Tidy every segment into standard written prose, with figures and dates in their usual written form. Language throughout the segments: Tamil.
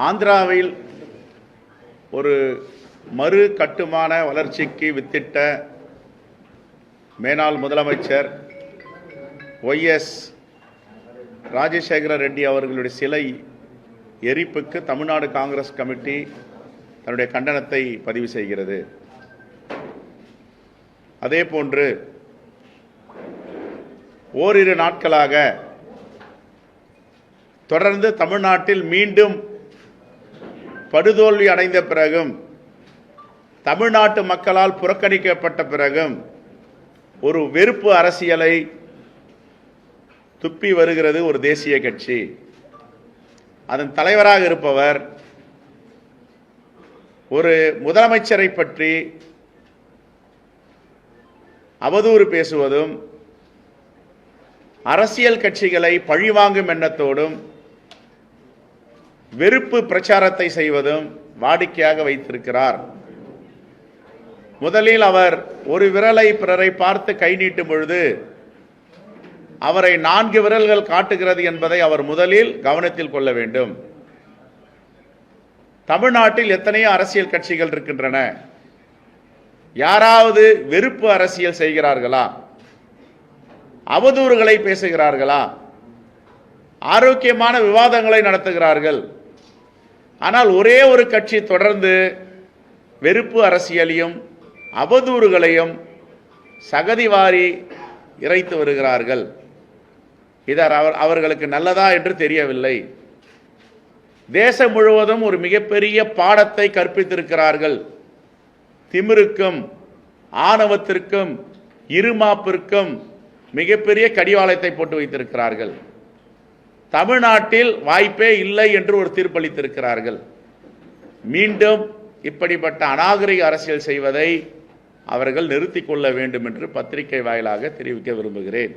ஆந்திராவில் ஒரு மறு கட்டுமான வளர்ச்சிக்கு வித்திட்ட மேனாள் முதலமைச்சர் ஒய்எஸ் ராஜசேகர ரெட்டி அவர்களுடைய சிலை எரிப்புக்கு தமிழ்நாடு காங்கிரஸ் கமிட்டி தன்னுடைய கண்டனத்தை பதிவு செய்கிறது. அதேபோன்று ஓரிரு நாட்களாக தொடர்ந்து தமிழ்நாட்டில் மீண்டும் படுதோல்வி அடைந்த பிறகும் தமிழ்நாட்டு மக்களால் புறக்கணிக்கப்பட்ட பிறகும் ஒரு வெறுப்பு அரசியலை துப்பி வருகிறது ஒரு தேசிய கட்சி. அதன் தலைவராக இருப்பவர் ஒரு முதலமைச்சரை பற்றி அவதூறு பேசுவதும் அரசியல் கட்சிகளை பழிவாங்கும் எண்ணத்தோடும் வெறுப்பு பிரச்சாரத்தை செய்வதும் வாடிக்கையாக வைத்திருக்கிறார். முதலில் அவர் ஒரு விரலை பிறரை பார்த்து கை நீட்டும் பொழுது அவரை 4 விரல்கள் காட்டுகிறது என்பதை அவர் முதலில் கவனத்தில் கொள்ள வேண்டும். தமிழ்நாட்டில் எத்தனையோ அரசியல் கட்சிகள் இருக்கின்றன. யாராவது வெறுப்பு அரசியல் செய்கிறார்களா? அவதூறுகளை பேசுகிறார்களா? ஆரோக்கியமான விவாதங்களை நடத்துகிறார்கள். ஆனால் ஒரே ஒரு கட்சி தொடர்ந்து வெறுப்பு அரசியலையும் அவதூறுகளையும் சகதிவாரி இறைத்து வருகிறார்கள். இது அவர்களுக்கு நல்லதா என்று தெரியவில்லை. தேசம் முழுவதும் ஒரு மிகப்பெரிய பாடத்தை கற்பித்திருக்கிறார்கள். திமிருக்கும் ஆணவத்திற்கும் இருமாப்பிற்கும் மிகப்பெரிய கடிவாளத்தை போட்டு வைத்திருக்கிறார்கள். தமிழ்நாட்டில் வாய்ப்பே இல்லை என்று ஒரு தீர்ப்பளித்திருக்கிறார்கள். மீண்டும் இப்படிப்பட்ட அநாகரிக அரசியல் செய்வதை அவர்கள் நிறுத்திக் கொள்ள வேண்டும் என்று பத்திரிகை வாயிலாக தெரிவிக்க விரும்புகிறேன்.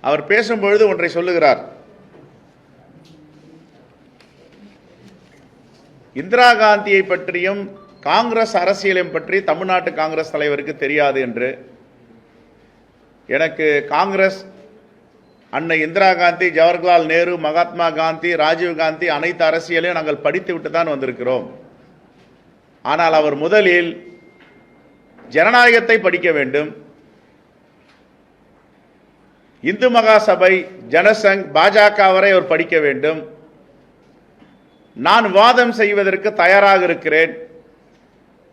அவர் பேசும்பொழுது ஒன்றை சொல்லுகிறார். இந்திரா காந்தியை பற்றியும் காங்கிரஸ் அரசியலையும் பற்றி தமிழ்நாட்டு காங்கிரஸ் தலைவருக்கு தெரியாது என்று. எனக்கு காங்கிரஸ் அன்னை இந்திரா காந்தி, ஜவஹர்லால் நேரு, மகாத்மா காந்தி, ராஜீவ் காந்தி அனைத்து அரசியலையும் நாங்கள் படித்து விட்டு தான் வந்திருக்கிறோம். ஆனால் அவர் முதலில் ஜனநாயகத்தை படிக்க வேண்டும். இந்து மகாசபை, ஜனசங், பாஜக வரை அவர் படிக்க வேண்டும். நான் வாதம் செய்வதற்கு தயாராக இருக்கிறேன்.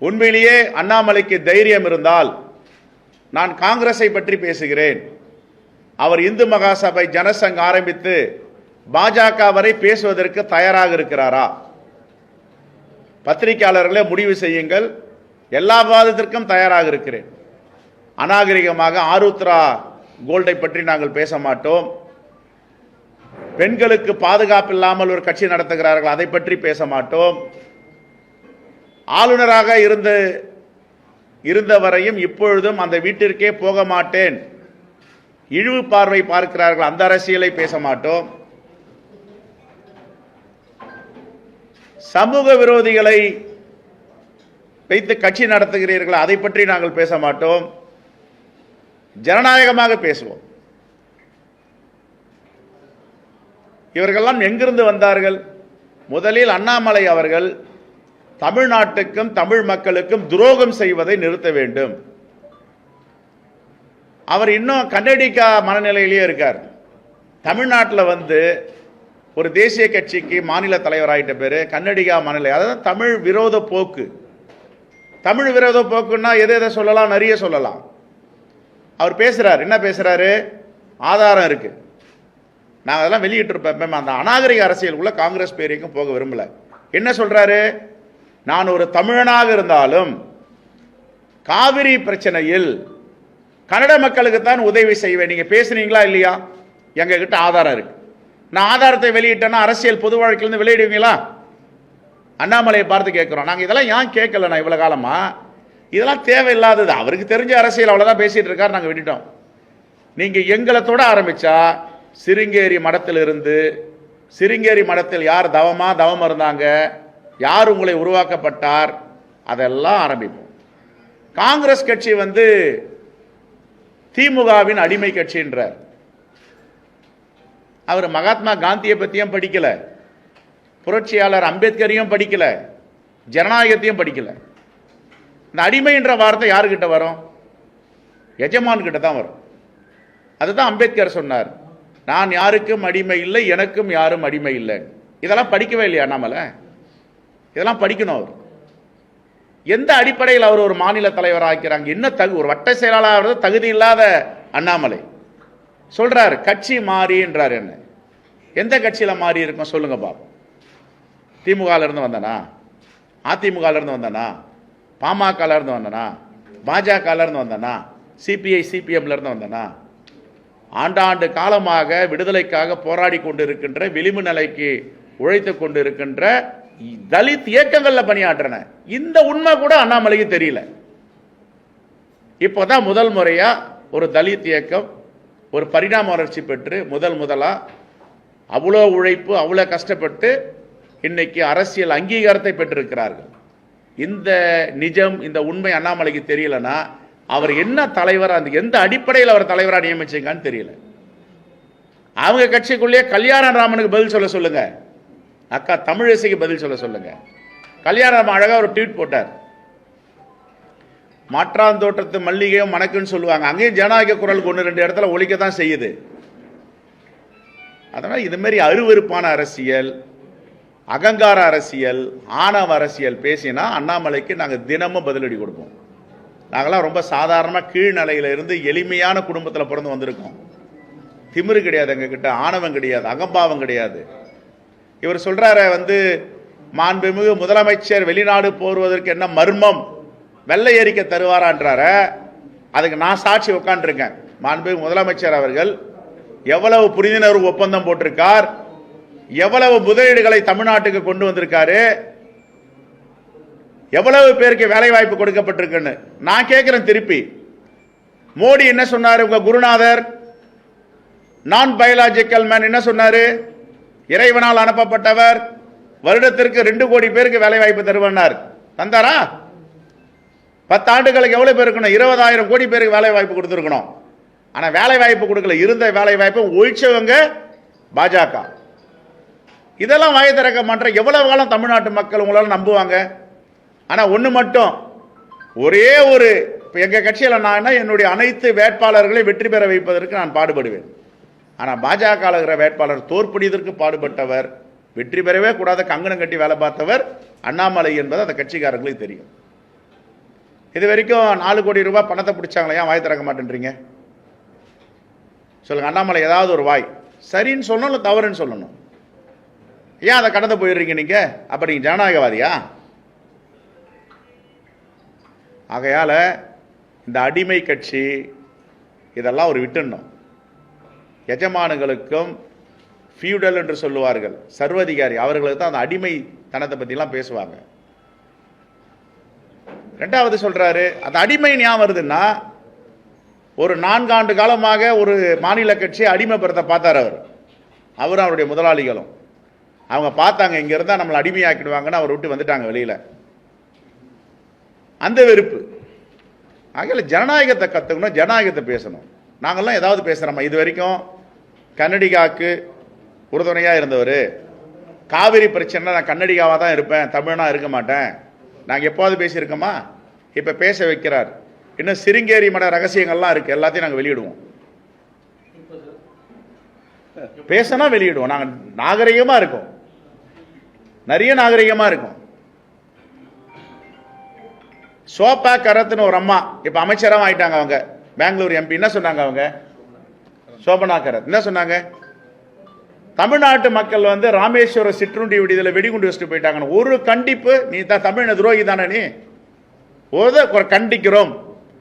உண்மையிலேயே அண்ணாமலைக்கு தைரியம் இருந்தால் நான் காங்கிரஸை பற்றி பேசுகிறேன். அவர் இந்து மகாசபை, ஜனசங் ஆரம்பித்து பாஜக வரை பேசுவதற்கு தயாராக இருக்கிறாரா? பத்திரிகையாளர்களே முடிவு செய்யுங்கள். எல்லா விவாதத்திற்கும் தயாராக இருக்கிறேன். அநாகரிகமாக ஆருத்ரா கோல்டை பற்றி நாங்கள் பேச மாட்டோம். பெண்களுக்கு பாதுகாப்பு இல்லாமல் ஒரு கட்சி நடத்துகிறார்கள், அதை பற்றி பேச மாட்டோம். ஆளுநராக இருந்த வரையும் இப்பொழுதும் அந்த வீட்டிற்கே போக மாட்டேன், இழிவு பார்வை பார்க்கிறார்கள், அந்த அரசியலை பேச மாட்டோம். சமூக விரோதிகளை வைத்து கட்சி நடத்துகிறீர்கள், அதை பற்றி நாங்கள் பேச மாட்டோம். ஜனநாயகமாக பேசுவோம். இவர்களெல்லாம் எங்கிருந்து வந்தார்கள்? முதலில் அண்ணாமலை அவர்கள் தமிழ்நாட்டுக்கும் தமிழ் மக்களுக்கும் துரோகம் செய்வதை நிறுத்த வேண்டும். அவர் இன்னும் கன்னடிகா மனநிலையிலேயே இருக்கார். தமிழ்நாட்டில் வந்து ஒரு தேசிய கட்சிக்கு மாநில தலைவராயிட்ட பேர் கன்னடிகா மனநிலை, அதாவது தமிழ் விரோத போக்கு. தமிழ் விரோத போக்குன்னா எதை சொல்லலாம், நிறைய சொல்லலாம். அவர் பேசுறார், என்ன பேசுறாரு? ஆதாரம் இருக்கு. நாங்கள் அதெல்லாம் வெளியிட்டிருப்பேன். அந்த அநாகரிக அரசியலுக்குள்ள காங்கிரஸ் பேரையும் போக விரும்பல. என்ன சொல்றாரு? நான் ஒரு தமிழனாக இருந்தாலும் காவிரி பிரச்சனையில் கன்னட மக்களுக்கு தான் உதவி செய்வேன். நீங்க பேசுனீங்களா இல்லையா? எங்க கிட்ட ஆதாரம் இருக்கு. நான் ஆதாரத்தை வெளியிட்டேன்னா அரசியல் பொது வாழ்க்கையிலிருந்து வெளியிடுவீங்களா? அண்ணாமலையை பார்த்து கேட்கிறோம். நாங்கள் இதெல்லாம் ஏன் கேட்கல? நான் இவ்வளவு காலமா இதெல்லாம் தேவையில்லாதது. அவருக்கு தெரிஞ்ச அரசியல் அவ்வளவுதான் பேசிட்டு இருக்காரு, நாங்கள் விட்டுட்டோம். நீங்க எங்களை தொட ஆரம்பிச்சா சிருங்கேரி மடத்திலிருந்து, சிருங்கேரி மடத்தில் யார் தவம் இருந்தாங்க, யார் உங்களை உருவாக்கப்பட்டார், அதெல்லாம் ஆரம்பிப்போம். காங்கிரஸ் கட்சி வந்து திமுகவின் அடிமை கட்சி என்றார். அவர் மகாத்மா காந்தியை பற்றியும் படிக்கல, புரட்சியாளர் அம்பேத்கரையும் படிக்கல, ஜனநாயகத்தையும் படிக்கல. இந்த அடிமைன்ற வார்த்தை யாருக்கிட்ட வரும்? எஜமான் கிட்ட தான் வரும். அதுதான் அம்பேத்கர் சொன்னார், நான் யாருக்கும் அடிமை இல்லை, எனக்கும் யாரும் அடிமை இல்லை. இதெல்லாம் படிக்கவே இல்லையா அண்ணாமலை? இதெல்லாம் படிக்கணும். அவர் எந்த அடிப்படையில் அவர் ஒரு மாநில தலைவராக ஆக்கிறாங்க? என்ன ஒரு வட்ட செயலாளர் தகுதி இல்லாத அண்ணாமலை சொல்றாரு கட்சி மாறின்றார். என்ன எந்த கட்சியில மாறி இருக்கும் சொல்லுங்க பாப்போம். திமுக இருந்து வந்தானா? அதிமுக இருந்து வந்தானா? பாமக இருந்து வந்தானா? பாஜக இருந்து வந்தானா? சிபிஐ சிபிஎம்ல இருந்து வந்தானா? ஆண்டாண்டு காலமாக விடுதலைக்காக போராடி கொண்டிருக்கின்ற, விளிம்பு நிலைக்கு உழைத்து கொண்டிருக்கின்ற தலித் இயக்கங்கள்ல பணியாற்றன. இந்த உண்மை கூட அண்ணாமலைக்கு தெரியல. இப்போதான் முதல் முறையா ஒரு தலித் இயக்கம் ஒரு பரிணாம வளர்ச்சி பெற்று முதலா அவ்வளோ உழைப்பு, அவ்வளோ கஷ்டப்பட்டு இன்னைக்கு அரசியல் அங்கீகாரத்தை பெற்றிருக்கிறார்கள். இந்த நிஜம், இந்த உண்மை அண்ணாமலைக்கு தெரியலனா அவர் என்ன தலைவர், அந்த எந்த அடிப்படையில் அவர் தலைவராக நியமிச்சிருக்கான்னு தெரியல. அவங்க கட்சிக்குள்ளேயே கல்யாணராமனுக்கு பதில் சொல்ல சொல்லுங்க, அக்கா தமிழிசைக்கு பதில் சொல்ல சொல்லுங்க. கல்யாணராமன் அழகா ஒரு ட்வீட் போட்டார், மாற்றாந்தோட்டத்து மல்லிகையும் மணக்குன்னு சொல்லுவாங்க, அங்கேயும் ஜனநாயக குரல் ஒன்று ரெண்டு இடத்துல ஒழிக்க தான் செய்யுது. அதனால் இது மாதிரி அருவருப்பான அரசியல், அகங்கார அரசியல், ஆணவ அரசியல் பேசினா அண்ணாமலைக்கு நாங்கள் தினமும் பதிலடி கொடுப்போம். நாங்களாம் ரொம்ப சாதாரணமாக கீழ்நிலையில இருந்து எளிமையான குடும்பத்தில் பிறந்து வந்திருக்கோம். திமிரு கிடையாது எங்ககிட்ட, ஆணவம் கிடையாது, அகம்பாவம் கிடையாது. இவர் சொல்றாரு மாண்புமிகு முதலமைச்சர் வெளிநாடு போடுவதற்கு என்ன மர்மம், வெள்ளை அறிக்கை தருவாரான்றார. அதுக்கு நான் சாட்சி உட்காந்துருக்கேன். மாண்புமிகு முதலமைச்சர் அவர்கள் எவ்வளவு புரிந்துணர்வு ஒப்பந்தம் போட்டிருக்கார், எவ்வளவு முதலீடுகளை தமிழ்நாட்டுக்கு கொண்டு வந்திருக்காரு, எவ்வளவு பேருக்கு வேலை வாய்ப்பு கொடுக்கப்பட்டிருக்குன்னு நான் கேட்கிறேன். திருப்பி மோடி என்ன சொன்னாரு? உங்க குருநாதர் நான் பயாலஜிக்கல் மேன் என்ன சொன்னாரு? இறைவனால் அனுப்பப்பட்டவர், வருடத்திற்கு 2 கோடி பேருக்கு வேலை வாய்ப்பு தருவார். தந்தாரா? 10 ஆண்டுகளுக்கு எவ்வளவு பேர் இருக்கணும்? 20,000 கோடி பேருக்கு வேலை வாய்ப்பு கொடுத்துருக்கணும். ஆனா வேலை வாய்ப்பு கொடுக்கல. இருந்த வேலை வாய்ப்பை ஒழிச்சவங்க பாஜக. இதெல்லாம் வாயை திறக்க மாட்டேன். எவ்வளவு காலம் தமிழ்நாட்டு மக்கள் உங்களால நம்புவாங்க? ஆனா ஒண்ணு மட்டும், ஒரே ஒரு எங்க கட்சியில நான் என்னுடைய அனைத்து வேட்பாளர்களையும் வெற்றி பெற வைப்பதற்கு நான் பாடுபடுவேன். ஆனா பாஜக இருக்கிற வேட்பாளர் தோற்படியதற்கு பாடுபட்டவர், வெற்றி பெறவே கூடாத கங்கணம் கட்டி வேலை பார்த்தவர் அண்ணாமலை என்பது அந்த கட்சிக்காரர்களுக்கு தெரியும். இது வரைக்கும் 4 கோடி ரூபாய் பணத்தை பிடிச்சாங்களா? ஏன் வாய் திறக்க மாட்டேன்றீங்க சொல்லுங்க. அண்ணாமலை ஏதாவது ஒரு வாய் சரின்னு சொல்லணும், இல்லை தவறுன்னு சொல்லணும். ஏன் அதை கடந்து போயிடுறீங்க நீங்க? அப்ப நீங்க ஜனநாயகவாதியா? ஆகையால இந்த அடிமை கட்சி இதெல்லாம் ஒரு விட்டுணும். எஜமானுகளுக்கும் ஃபியூடல் என்று சொல்லுவார்கள், சர்வதிகாரி, அவர்களுக்கு தான் அந்த அடிமை தனத்தை பற்றிலாம் பேசுவாங்க. ரெண்டாவது சொல்றாரு, அந்த அடிமை ஞாபகம் வருதுன்னா, ஒரு 4 ஆண்டு காலமாக ஒரு மாநில கட்சியை அடிமைப்படுத்த பார்த்தார் அவரும் அவருடைய முதலாளிகளும். அவங்க பார்த்தாங்க இங்க இருந்தா நம்மளை அடிமையாக்கிடுவாங்கன்னு அவர் விட்டு வந்துட்டாங்க வெளியில. அந்த வெறுப்பு. ஆகல ஜனநாயகத்தை கத்துக்கணும், ஜனநாயகத்தை பேசணும். நாங்கள்லாம் ஏதாவது பேசுறோமா? இது வரைக்கும் கன்னடிகாவுக்கு உறுதுணையா இருந்தவர், காவிரி பிரச்சனை நான் கன்னடிகாவா தான் இருப்பேன், தமிழனா இருக்க மாட்டேன், நாங்க எப்போது பேசியிருக்கோமா? இப்ப பேச வைக்கிறார். இன்னும் சிருங்கேரி மட ரகசியங்கள்லாம் இருக்கு, எல்லாத்தையும் நாங்க வெளியிடுவோம். பேசினா வெளியிடுவோம். நாங்க நாகரிகமா இருக்கோம், நிறைய நாகரிகமா இருக்கும். சோபா கரத்னு ஒரு அம்மா இப்ப அமைச்சராக ஆயிட்டாங்க. அவங்க பெங்களூர் எம்பி. என்ன சொன்னாங்க? அவங்க சோபனா கரத் என்ன சொன்னாங்க? தமிழ்நாட்டு மக்கள் ராமேஸ்வர சிற்றுண்டி விடுதலை வெடிகுண்டு வச்சுட்டு போயிட்டாங்க. ஒரு கண்டிப்பு, நீ தான் தமிழ் துரோகி தானே, நீ ஒரு கண்டிக்கிறோம்.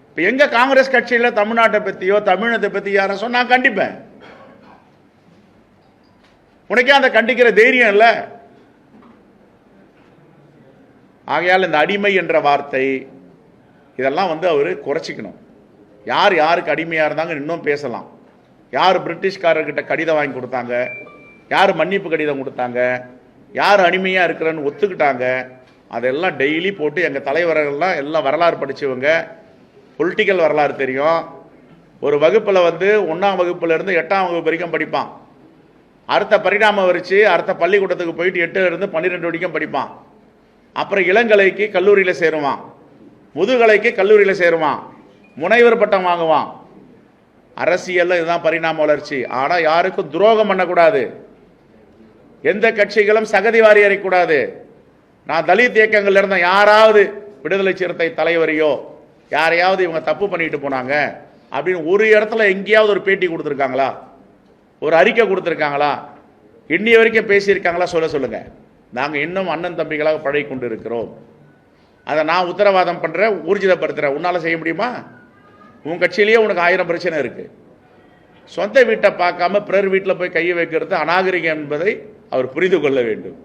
இப்ப எங்க காங்கிரஸ் கட்சியில தமிழ்நாட்டை பத்தியோ தமிழத்தை பத்தி யாரும் சொன்னா நான் கண்டிப்பேன். உனக்கே அந்த கண்டிக்கிற தைரியம் இல்ல. ஆகையால் இந்த அடிமை என்ற வார்த்தை இதெல்லாம் அவரு குறைச்சிக்கணும். யார் யாருக்கு அடிமையா இருந்தாங்க இன்னும் பேசலாம். யார் பிரிட்டிஷ்காரர்கிட்ட கடிதம் வாங்கி கொடுத்தாங்க, யார் மன்னிப்பு கடிதம் கொடுத்தாங்க, யார் அடிமையா இருக்கிறன்னு ஒத்துக்கிட்டாங்க, அதெல்லாம் டெய்லி போட்டு எங்க தலைவர்கள்லாம் எல்லாம் வரலாறு படிச்சவங்க, பொலிட்டிக்கல் வரலாறு தெரியும். ஒரு வகுப்புல 1ஆம் வகுப்புல இருந்து 8ஆம் வகுப்பு வரைக்கும் படிப்பான். அடுத்த பரிணாம வரிச்சு அடுத்த பள்ளிக்கூடத்துக்கு போயிட்டு 8ல இருந்து 12 வரைக்கும் படிப்பான். அப்புறம் இளங்கலைக்கு கல்லூரியில் சேருவான், முதுகலைக்கு கல்லூரியில் சேருவான், முனைவர் பட்டம் வாங்குவான். அரசியல்ல இதுதான் பரிணாம வளர்ச்சி. ஆனால் யாருக்கும் துரோகம் பண்ணக்கூடாது, எந்த கட்சிகளும் சகதி வாரி அறியக்கூடாது. நான் தலித் இயக்கங்கள் இருந்த யாராவது விடுதலை சிறுத்தை தலைவரையோ யாரையாவது இவங்க தப்பு பண்ணிட்டு போனாங்க அப்படின்னு ஒரு இடத்துல எங்கேயாவது ஒரு பேட்டி கொடுத்துருக்காங்களா, ஒரு அறிக்கை கொடுத்துருக்காங்களா, இன்னி வரைக்கும் பேசியிருக்காங்களா? சொல்லுங்க. நாங்கள் இன்னும் அண்ணன் தம்பிகளாக பழகி கொண்டு இருக்கிறோம். அதை நான் உத்தரவாதம் பண்ணுறேன், ஊர்ஜிதப்படுத்துகிறேன். உன்னால் செய்ய முடியுமா? உன் கட்சியிலேயே உனக்கு 1000 பிரச்சனை இருக்குது. சொந்த வீட்டை பார்க்காம பிறர் வீட்டில் போய் கையை வைக்கிறது அநாகரிகம் என்பதை அவர் புரிந்து கொள்ள வேண்டும்.